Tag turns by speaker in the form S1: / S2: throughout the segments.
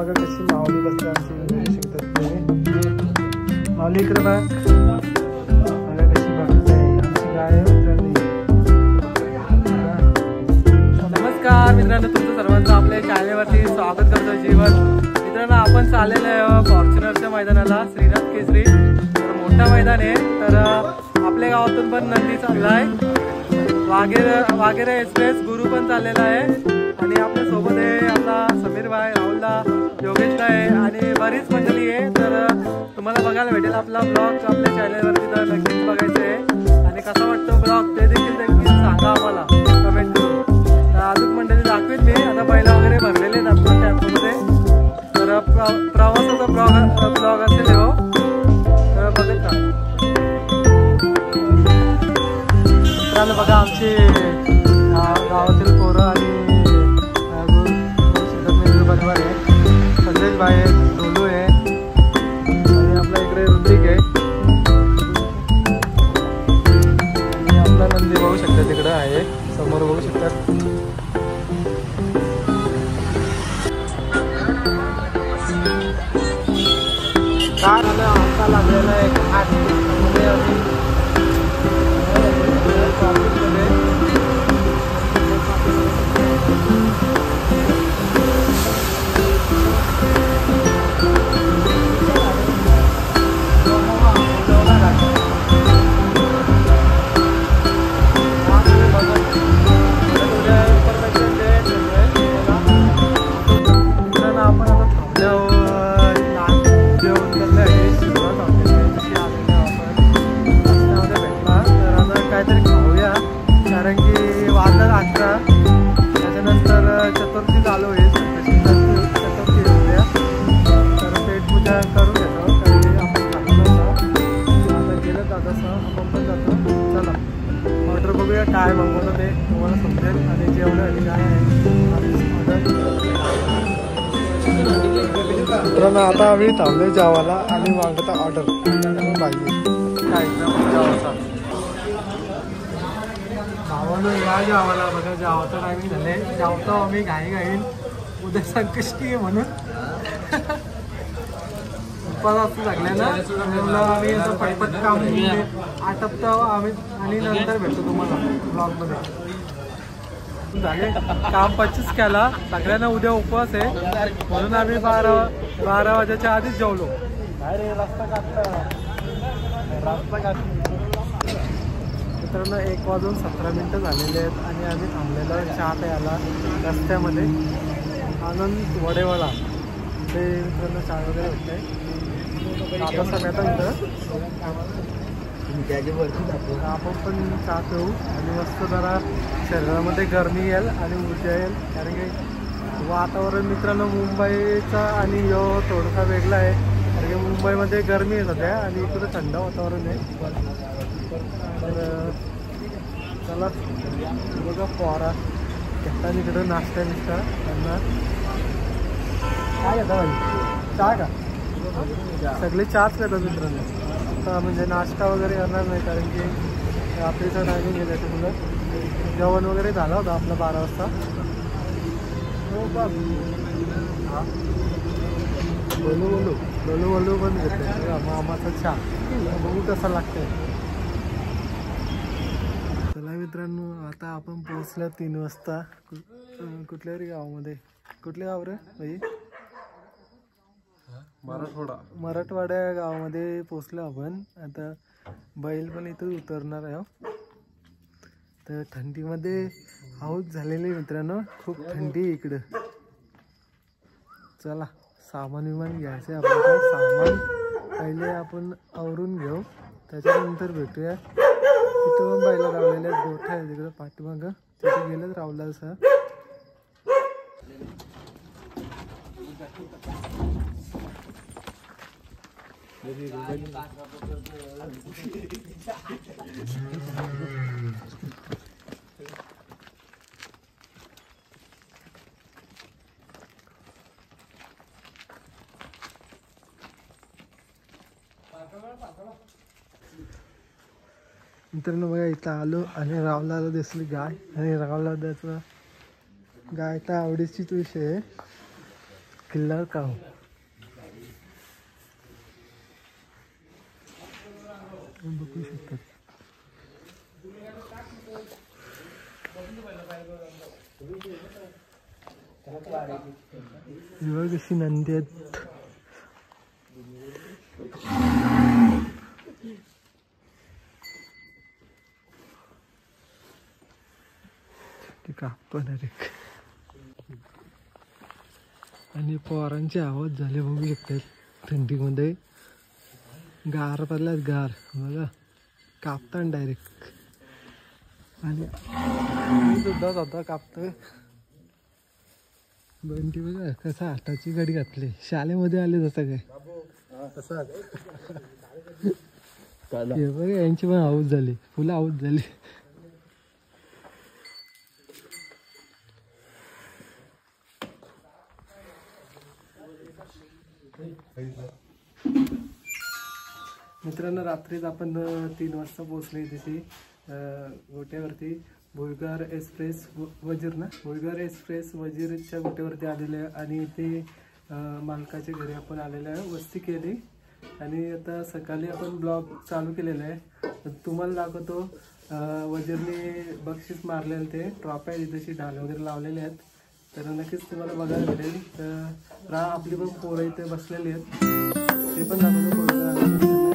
S1: बघा कशी माऊली बसते आमची, बघू शकतात तुम्ही. माऊली इकडे बघ, बघा कशी बघते आमची गाय मित्रांनी. नमस्कार मित्रांनो, तुमचं सर्वांचं आपल्या चॅनलवरती स्वागत करतो. जीवन मित्रांनो, आपण चाललेलो आहे फॉर्च्युनरच्या मैदानाला, श्रीनाथ केसरी. तर मोठं मैदान आहे. तर आपल्या गावातून पण नंदी चाललाय, वाघेरे एक्सप्रेस गुरु पण चाललेला आहे. आणि आपल्या सोबत आहे आपला समीर भाई, राहुलदा, योगेश आहे आणि बरीच मंडळी आहे. तर तुम्हाला बघायला भेटेल आपला ब्लॉग आपल्या चॅनलवरती, तर नक्कीच बघायचं आहे. आणि कसा वाटतो ब्लॉग ते देखील सांगा आम्हाला कमेंट करून. तर अजून मंडळी दाखवेल मी. आता बैला वगैरे भरलेले आहेत आपल्या टॅम्पोमध्ये. तर प्रवासाचा ब्लॉग असेल हो, तर बघत राहा. मित्रांनो बघा आमची गावातील पोरं आणि परिवार आहे. संदेश भाई आहे, डोलू आहे आणि आपल्या इकडे ऋतिक आहे आणि आपला नंदी बघू शकता तिकडं आहे, समोर बघू शकतात. काय झालं आमचा लागलेला आहे मध्ये आम्ही काय मागवलं ते तुम्हाला समजेल. आणि जेवण आणि काय आहे मित्रांनो, आता आम्ही थांबलोय जेवायला आणि मागवता ऑर्डर पाहिजे काय भावानं या जेवायला. बघा जेवायचं टायमिंग झाले, जेवतो आम्ही घाईन. उद्या संकष्टी आहे म्हणून उपास लागल्या ना, आम्ही असं पटपट काम आटपतो आम्ही आणि नंतर भेटतो तुम्हाला ब्लॉगमध्ये. झाले काम 25 केला. सगळ्यांना उद्या उपवास आहे म्हणून आम्ही 12 वाजेच्या आधीच जेवलो. अरे रस्ता काढ मित्रांनो, 1:17 झालेले आहेत आणि आम्ही थांबलेलो चहा प्यायला रस्त्यामध्ये. आनंद वडेवाला ते मित्रांनो चहा वगैरे होते. आता सगळ्यात आपण पण चहा पिऊ आणि मस्त जरा शरीरामध्ये गरमी येईल आणि ऊर्जा येईल. कारण की वातावरण मित्रांनो मुंबईचा आणि यो थोडासा वेगळा आहे. कारण की मुंबईमध्ये गरमी आहे सध्या आणि इकडं थंड वातावरण आहे. तर चला बघा पोरा घेतात इकडं नाश्ता बिस्टा त्यांना. काय घेता भाई, चहा का? सगळे चहाच घेतात मित्रांनो. आता म्हणजे नाश्ता वगैरे करणार नाही कारण की रात्रीचा टायमिंग आहे त्याच्यामुळं. जेवण वगैरे झालं होतं आपलं 12 वाजता. हो बघ हां बोलू पण घेतो मामाचा चहा. बघू कसा लागतंय. चला मित्रांनो, आता आपण पोहोचलो 3 वाजता कुठल्या तरी गावामध्ये. कुठल्या गाव रे भाई? मराठवाडा या गावामध्ये पोचलो आपण. आता बैल पण इथं उतरणार आहे. तर थंडीमध्ये हाऊस झालेली मित्रांनो, खूप थंडी आहे इकडं. चला सामान विमान घ्यायचं आपल्याला. सामान पहिले आपण आवरून घेऊ, त्याच्यानंतर भेटूया. तिथं पण बैला लावलेले आहेत, गोठा आहे तिकडं पाठीमागं, तिथे गेलेच राहुलला सर. मित्रांनो बघा इथं आलो आणि राहुलला दिसली गाय आणि राहुलला त्याचं गाय तर आवडीचीच विषय आहे. किल्ला का बघू शकतात. कशी नंदी आहेत. ते कापतो डायरेक्ट. आणि पोरांचे आवाज झाले बघू शकतात. थंडीमध्ये गार पडल्यात. गार बघा कापतात डायरेक्ट. आणि मी सुद्धा स्वतः कापतोय. बंटी बघा कसा हाताची घडी घातली. शाळेमध्ये आले जसं काय हे बघा. यांची पण आऊत झाली. फुलं आऊत झाली. मित्रांनो रात्रीच आपण 3 वाजता पोहोचले तिथे गोट्यावरती. भुईगार एक्सप्रेस वजीर ना भुईगार एक्सप्रेस वजीरच्या गोट्यावरती आलेले आहे. आणि इथे मालकाच्या घरी आपण आलेलं आहे. वस्ती केली आणि आता सकाळी आपण ब्लॉग चालू केलेला आहे. तुम्हाला दाखवतो वजीरने बक्षीस मारलेलं ते ट्रॉफ्या इथेशी ढाल वगैरे लावलेले आहेत. तर नक्कीच तुम्हाला बघायला भेटेल. तर आपली पण पोरं इथे बसलेली आहेत. ते पण दाखवतो.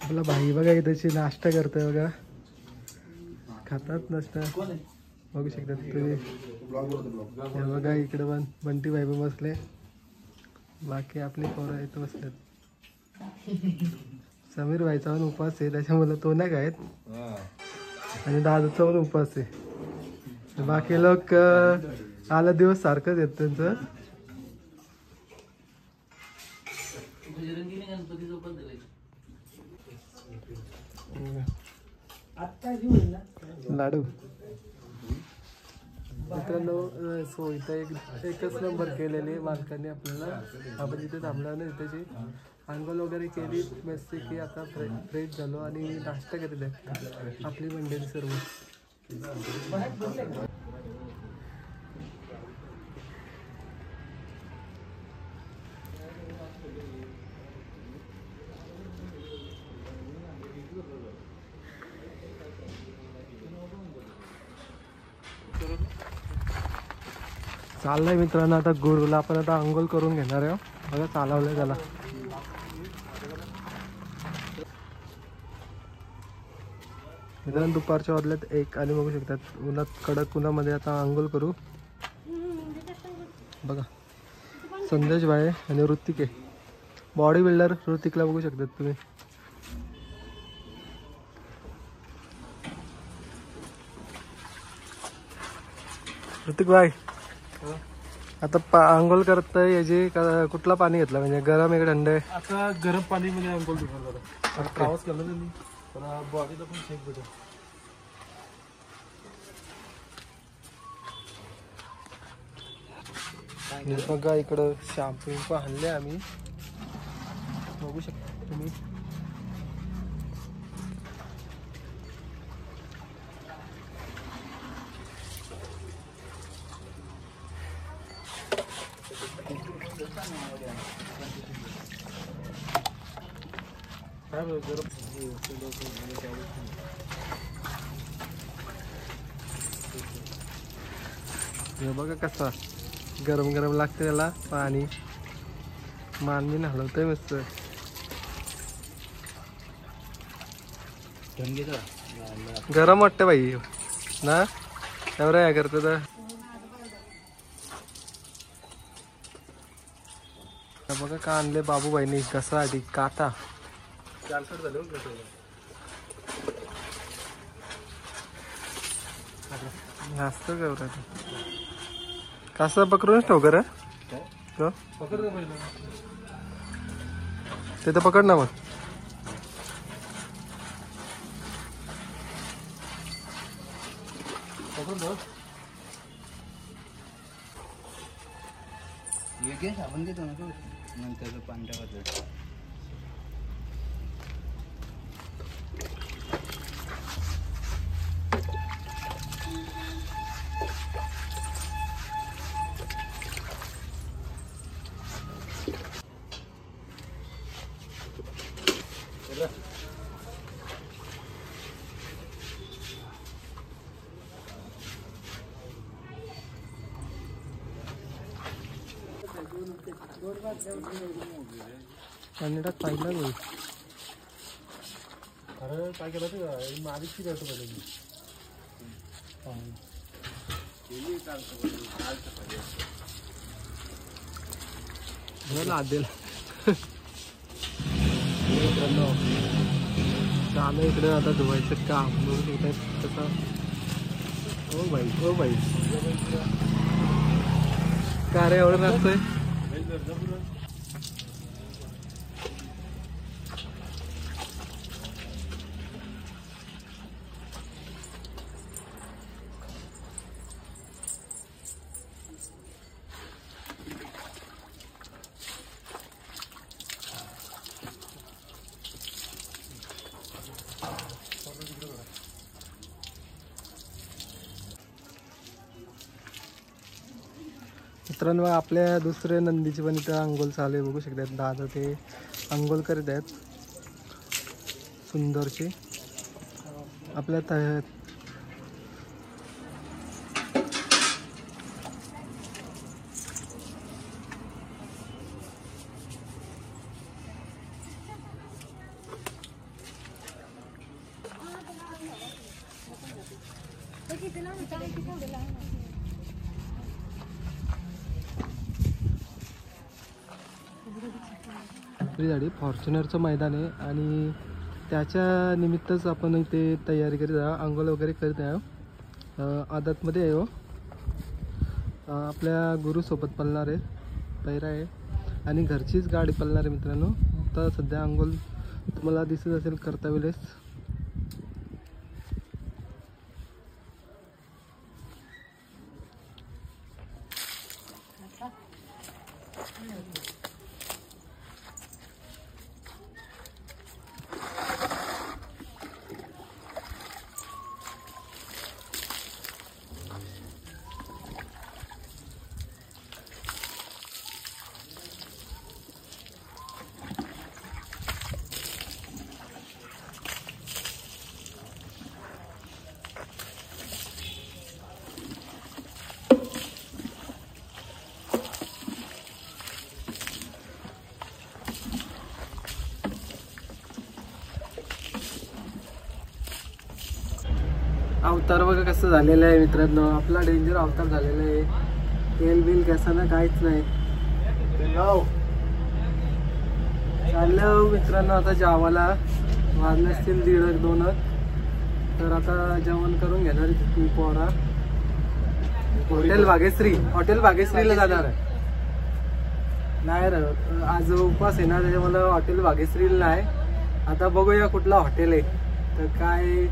S1: आपला भाई बघा इथेची नाश्ता करतोय बघा. खातात नाश्ता बघू शकतात तुम्ही. बघा इकडे पण बंटी भाई पण बसले. बाकी आपली पोरं इथं बसलेत. समीर भाईचा पण उपवास आहे त्याच्यामुळे तो नाही खायत. आणि दादाचा पण उपवास आहे. बाकी लोक आला दिवस सारखंच येत त्यांचं. लाडू मित्रांनो सो इथं एकच नंबर केलेली मालकाने आपल्याला. आपण जिथे थांबला ना त्याची अंघोळ वगैरे केली मस्त की आता फ्रेश झालो आणि नाश्ता केलेला आहे आपली मंडळी सर्व. चाललंय मित्रांनो, आता गुरुला आपण आता अंघोळ करून घेणार आहे. बघा चालवलंय त्याला. मित्रांनो दुपारच्या वाजल्यात 1 आणि बघू शकतात उन्हात, कडक उन्हामध्ये आता अंघोळ करू. बघा संदेश भाई आणि ऋतिक आहे, बॉडी बिल्डर ऋतिकला बघू शकतात तुम्ही. ऋतिक भाई आता अंघोळ करताय याची कुठला पाणी घेतला, म्हणजे गरम आहे का थंड आहे?
S2: आता गरम पाणी मध्ये अंघोळ करणार दादा. प्रवास करणार त्यांनी तर बॉडीला पण शेक भेटेल.
S1: बघा इकडं शॅम्पू आणले आम्ही, बघू शकता तुम्ही. हे बघा कसा गरम गरम लागतं त्याला पाणी. मानवी हलवतंय मस्त. गरम वाटतं बाई ना, एवढं काय करतं तर. बघा का आणले बाबूबाईनी कशासाठी, काटा. जास्त गवरा कसं पकडूनच ठेव कर. ते तर पकड ना मग.
S3: साबण घेतो ना तू, नंतर पाणी टाकायचं.
S1: पाणी टाक पाहिलं नाही.
S2: अरे काय केलं ते मालिशची करतो पहिले मी
S1: लादेल चालू इकडे आता धुवायचं काम बघू शकतात कसं. ओ बाई ओ बाई काय रे एवढं नसतंय. मित्रांनो आपल्या दुसऱ्या नंदीची पण इथं अंघोळ चालू आहे, बघू शकतात. दादा ते अंघोळ करीत आहेत सुंदरची. आपल्या झाडी फॉर्च्युनरचं मैदान आहे आणि त्याच्या निमित्तच आपण इथे तयारी करीत आहोत, अंघोळ वगैरे करीत आहोत. आदतमध्ये आहे हो, आपल्या गुरुसोबत पळणार आहे, पैरा आहे आणि घरचीच गाडी पळणार आहे मित्रांनो. आता सध्या अंघोळ तुम्हाला दिसत असेल करता वेळेस. अवतार बघा कसं झालेलं आहे मित्रांनो, आपला डेंजर अवतार झालेला आहे. तेल बिल कसं ना काहीच नाही. चाललं मित्रांनो आता जेवायला, वाजले असतील 1:30-2. तर आता जेवण करून घेणार मी पोरा. हॉटेल भाग्यश्रीला जाणार आहे. नाही रे आज उपवास आहे ना, त्याच्यामुळे हॉटेल भाग्यश्रीला नाही. आता बघूया कुठला हॉटेल आहे, तर काय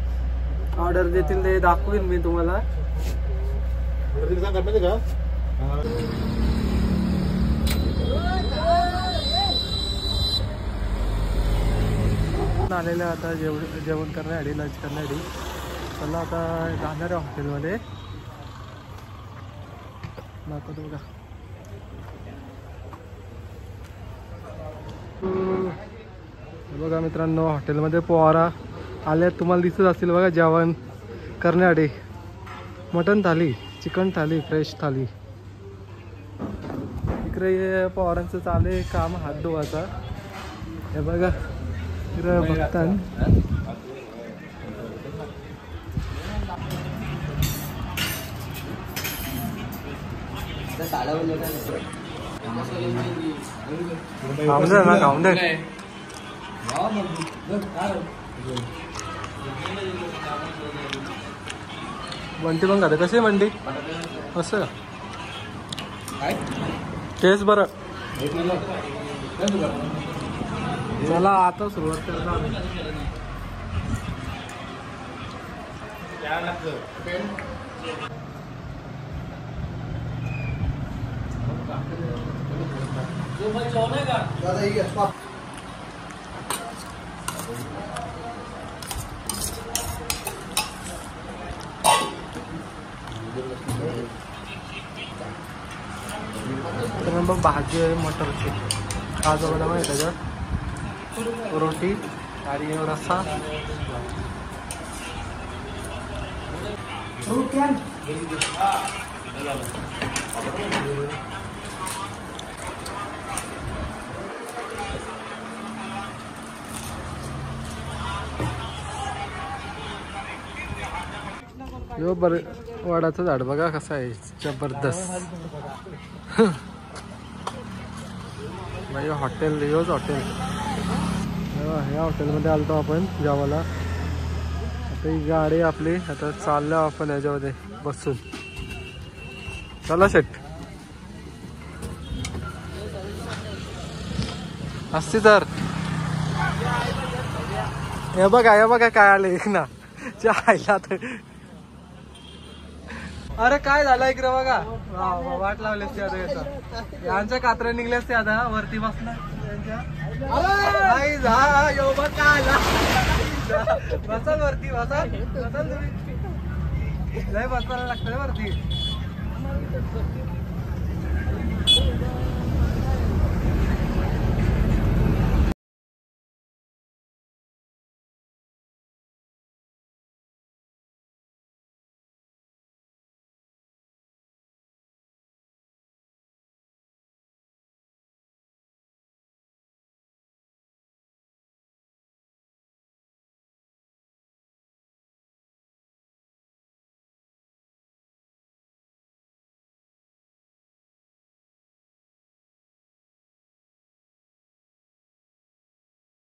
S1: ऑर्डर देतील ते दाखवीन मी तुम्हाला. आलेलं आता जेवण करण्यासाठी, लंच करण्यासाठी. चला आता जाणार आहे हॉटेलमध्ये. दाखवतो बघा. बघा मित्रांनो हॉटेलमध्ये पोहारा आले, तुम्हाला दिसत असतील बघा जेवण करण्यासाठी. मटन थाली, चिकन थाली, फ्रेश थाली. इकडे पोहारांचं चालू आहे काम हात धुवायचा. हे बघा इकडे बघता. खाऊन दे. मंटी पण खाते. कशी मंटी असं टेस्ट बरं. चला आता सुरुवात करतो. तर मग भाजी आहे मटरची, ताजा बदाम आहे त्याच्यात, रोटी आणि रस्सा. यो वडाचं झाड बघा कसं आहे, जबरदस्त. भाई हॉटेल, योच हॉटेल. ह्या हॉटेलमध्ये आलतो आपण जेवायला. आता ही गाडी आपली, आता चाललो आपण याच्यामध्ये बसून. चला शेट असती तर. हे बघा काय आले ना चायला. अरे काय झालं इकडे बघा, वाट लावली असते आता. याचा यांच्या कात्र्या निघल्या असते आता वरती बसणार त्यांच्या. बसाल वरती, बसाल तुम्ही. लय बसायला लागतं वरती.